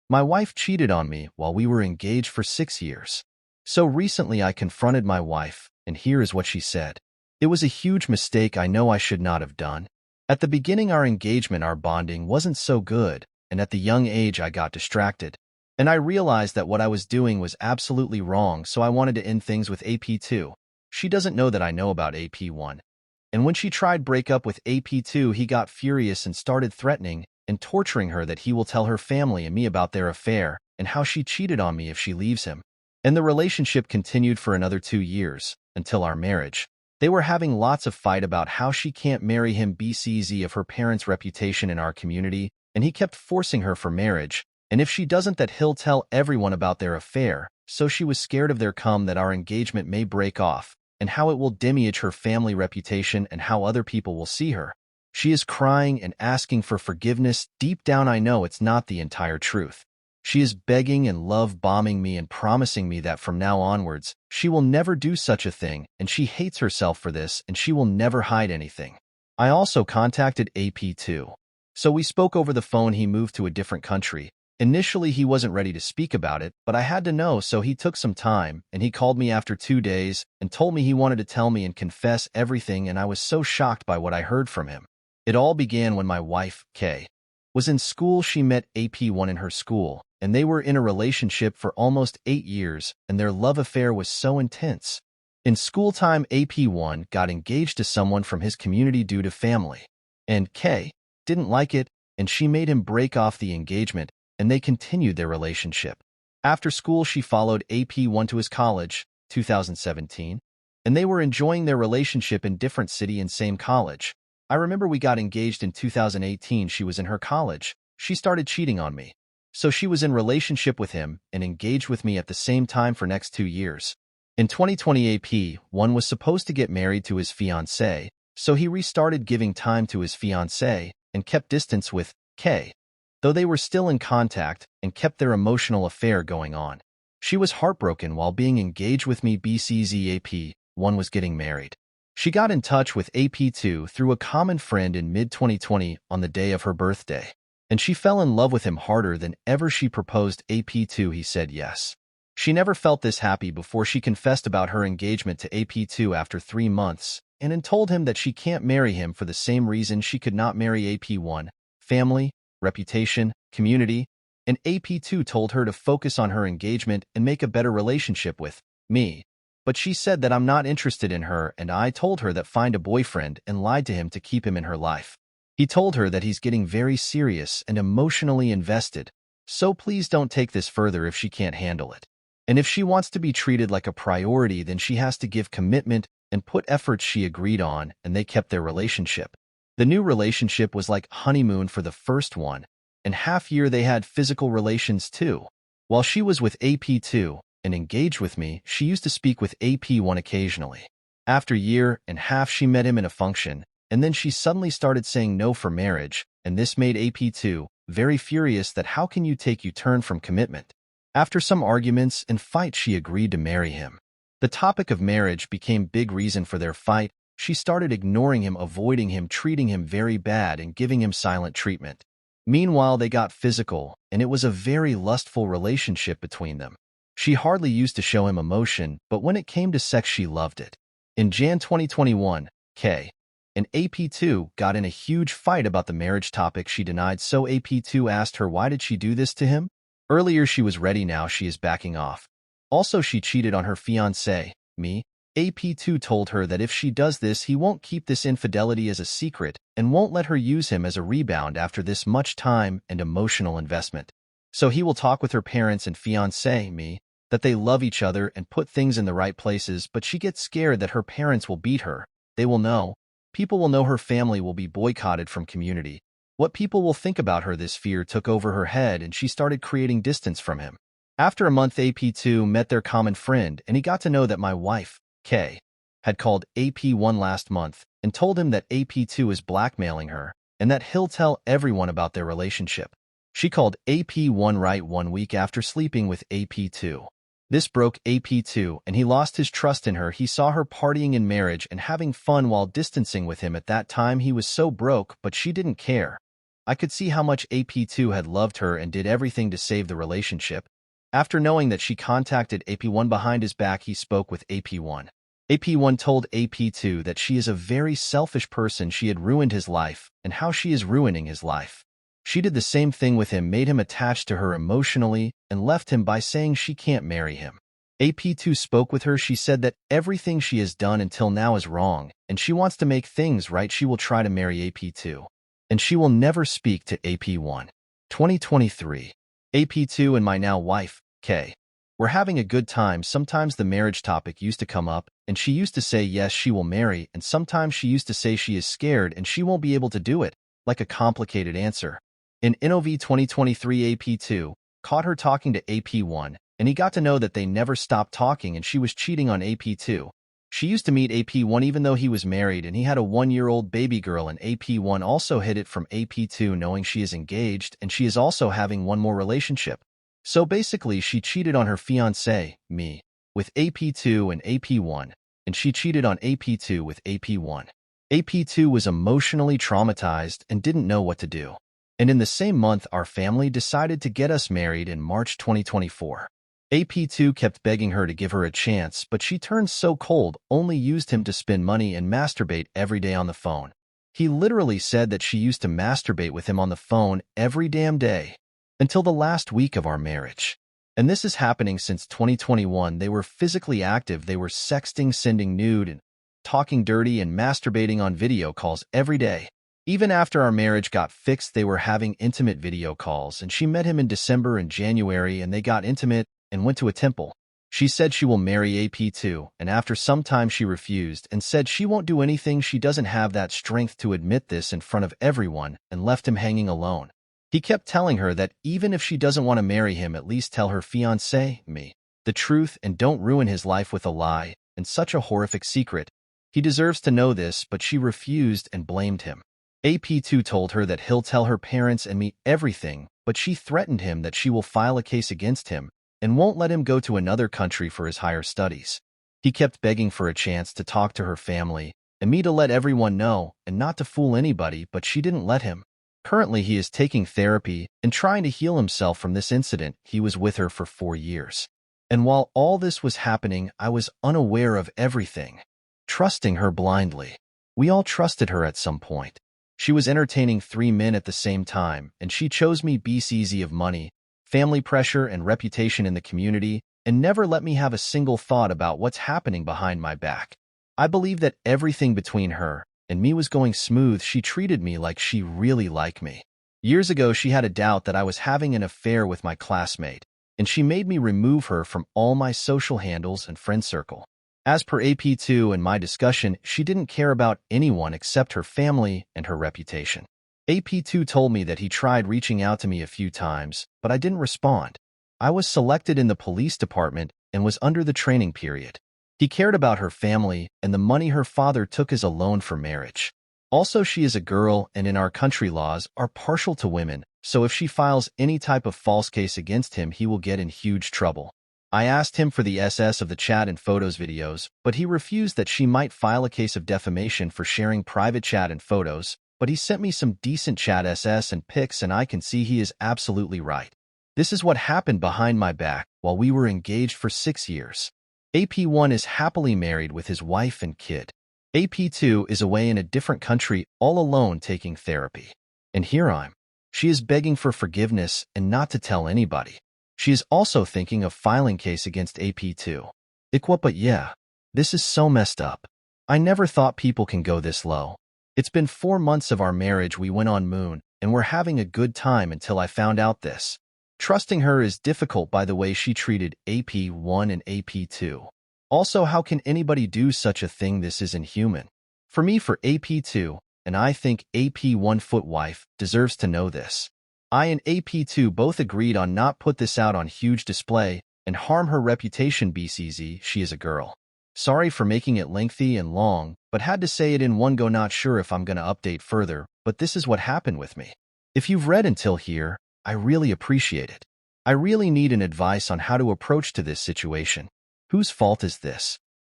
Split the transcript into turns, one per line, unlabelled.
My wife cheated on me while we were engaged for 6 years. So recently I confronted my wife, and here is what she said. It was a huge mistake I know I should not have done. At the beginning our engagement, our bonding wasn't so good, and at the young age I got distracted. And I realized that what I was doing was absolutely wrong, so I wanted to end things with AP2. She doesn't know that I know about AP1. And when she tried break up with AP2, he got furious and started threatening and torturing her that he will tell her family and me about their affair and how she cheated on me if she leaves him. And the relationship continued for another 2 years, until our marriage. They were having lots of fight about how she can't marry him BCZ of her parents' reputation in our community, and he kept forcing her for marriage, and if she doesn't that he'll tell everyone about their affair, so she was scared of their that our engagement may break off, and how it will damage her family reputation and how other people will see her. She is crying and asking for forgiveness. Deep down I know it's not the entire truth. She is begging and love-bombing me and promising me that from now onwards, she will never do such a thing, and she hates herself for this, and she will never hide anything. I also contacted AP2. So we spoke over the phone. He moved to a different country. Initially, he wasn't ready to speak about it, but I had to know, so he took some time, and he called me after 2 days and told me he wanted to tell me and confess everything, and I was so shocked by what I heard from him. It all began when my wife, Kay, was in school. She met AP1 in her school, and they were in a relationship for almost 8 years, and their love affair was so intense. In school time, AP1 got engaged to someone from his community due to family, and Kay didn't like it, and she made him break off the engagement, and they continued their relationship. After school, she followed AP1 to his college, 2017, and they were enjoying their relationship in different city and same college. I remember we got engaged in 2018. She was in her college. She started cheating on me. So she was in relationship with him and engaged with me at the same time for next 2 years. In 2020, AP1 was supposed to get married to his fiancée, so he restarted giving time to his fiancée and kept distance with Kay, though they were still in contact and kept their emotional affair going on. She was heartbroken while being engaged with me. BCZ AP1 was getting married. She got in touch with AP2 through a common friend in mid-2020 on the day of her birthday, and she fell in love with him harder than ever. She proposed AP2. He said yes. She never felt this happy before. She confessed about her engagement to AP2 after 3 months and told him that she can't marry him for the same reason she could not marry AP1, family, reputation, community, and AP2 told her to focus on her engagement and make a better relationship with me. But she said that I'm not interested in her, and I told her that find a boyfriend and lied to him to keep him in her life. He told her that he's getting very serious and emotionally invested, so please don't take this further if she can't handle it. And if she wants to be treated like a priority, then she has to give commitment and put efforts. She agreed on, and they kept their relationship. The new relationship was like honeymoon for the first 1.5 years. They had physical relations too. While she was with AP2 and engaged with me, she used to speak with AP1 occasionally. After 1.5 years, she met him in a function, and then she suddenly started saying no for marriage, and this made AP2 very furious that how can you take U-turn from commitment? After some arguments and fights, she agreed to marry him. The topic of marriage became big reason for their fight. She started ignoring him, avoiding him, treating him very bad, and giving him silent treatment. Meanwhile, they got physical, and it was a very lustful relationship between them. She hardly used to show him emotion, but when it came to sex, she loved it. In Jan 2021, Kay and AP2 got in a huge fight about the marriage topic. She denied, so AP2 asked her why did she do this to him? Earlier she was ready, now she is backing off. Also, she cheated on her fiancé, me. AP2 told her that if she does this, he won't keep this infidelity as a secret and won't let her use him as a rebound after this much time and emotional investment. So he will talk with her parents and fiancé, me, that they love each other and put things in the right places, but she gets scared that her parents will beat her. They will know. People will know, her family will be boycotted from community. What people will think about her, this fear took over her head and she started creating distance from him. After a month, AP2 met their common friend and he got to know that my wife, Kay, had called AP1 last month and told him that AP2 is blackmailing her and that he'll tell everyone about their relationship. She called AP1 right 1 week after sleeping with AP2. This broke AP2 and he lost his trust in her. He saw her partying in marriage and having fun while distancing with him. At that time he was so broke, but she didn't care. I could see how much AP2 had loved her and did everything to save the relationship. After knowing that she contacted AP1 behind his back, he spoke with AP1. AP1 told AP2 that she is a very selfish person, she had ruined his life, and how she is ruining his life. She did the same thing with him, made him attached to her emotionally, and left him by saying she can't marry him. AP2 spoke with her. She said that everything she has done until now is wrong, and she wants to make things right. She will try to marry AP2, and she will never speak to AP1. 2023. AP2 and my now wife, K. We're having a good time. Sometimes the marriage topic used to come up, and she used to say yes, she will marry, and sometimes she used to say she is scared and she won't be able to do it, like a complicated answer. In NOV 2023, AP2 caught her talking to AP1, and he got to know that they never stopped talking and she was cheating on AP2. She used to meet AP1 even though he was married and he had a 1-year-old baby girl, and AP1 also hid it from AP2 knowing she is engaged and she is also having one more relationship. So basically she cheated on her fiancé, me, with AP2 and AP1, and she cheated on AP2 with AP1. AP2 was emotionally traumatized and didn't know what to do. And in the same month, our family decided to get us married in March 2024. AP2 kept begging her to give her a chance, but she turned so cold, only used him to spend money and masturbate every day on the phone. He literally said that she used to masturbate with him on the phone every damn day, until the last week of our marriage. And this is happening since 2021. They were physically active, they were sexting, sending nude, and talking dirty and masturbating on video calls every day. Even after our marriage got fixed, they were having intimate video calls, and she met him in December and January, and they got intimate and went to a temple. She said she will marry AP2, and after some time she refused and said she won't do anything. She doesn't have that strength to admit this in front of everyone, and left him hanging alone. He kept telling her that even if she doesn't want to marry him, at least tell her fiancé, me, the truth and don't ruin his life with a lie and such a horrific secret. He deserves to know this, but she refused and blamed him. AP2 told her that he'll tell her parents and me everything, but she threatened him that she will file a case against him and won't let him go to another country for his higher studies. He kept begging for a chance to talk to her family and me to let everyone know and not to fool anybody, but she didn't let him. Currently, he is taking therapy and trying to heal himself from this incident. He was with her for 4 years. And while all this was happening, I was unaware of everything, trusting her blindly. We all trusted her at some point. She was entertaining 3 men at the same time, and she chose me BCZ of money, family pressure, and reputation in the community, and never let me have a single thought about what's happening behind my back. I believe that everything between her and me was going smooth. She treated me like she really liked me. Years ago, she had a doubt that I was having an affair with my classmate, and she made me remove her from all my social handles and friend circle. As per AP2 and my discussion, she didn't care about anyone except her family and her reputation. AP2 told me that he tried reaching out to me a few times, but I didn't respond. I was selected in the police department and was under the training period. He cared about her family and the money her father took as a loan for marriage. Also, she is a girl, and in our country laws are partial to women, so if she files any type of false case against him, he will get in huge trouble. I asked him for the SS of the chat and photos videos, but he refused that she might file a case of defamation for sharing private chat and photos, but he sent me some decent chat SS and pics, and I can see he is absolutely right. This is what happened behind my back while we were engaged for 6 years. AP1 is happily married with his wife and kid. AP2 is away in a different country all alone taking therapy. And here I'm. She is begging for forgiveness and not to tell anybody. She is also thinking of filing case against AP2. But yeah, this is so messed up. I never thought people can go this low. It's been 4 months of our marriage. We went on moon, and we're having a good time until I found out this. Trusting her is difficult by the way she treated AP1 and AP2. Also, how can anybody do such a thing? This is inhuman. For me, for AP2, and I think AP1 foot wife deserves to know this. I and AP2 both agreed on not put this out on huge display and harm her reputation. BCZ, she is a girl. Sorry for making it lengthy and long, but had to say it in one go. Not sure if I'm gonna update further, but this is what happened with me. If you've read until here, I really appreciate it. I really need an advice on how to approach to this situation. Whose fault is this?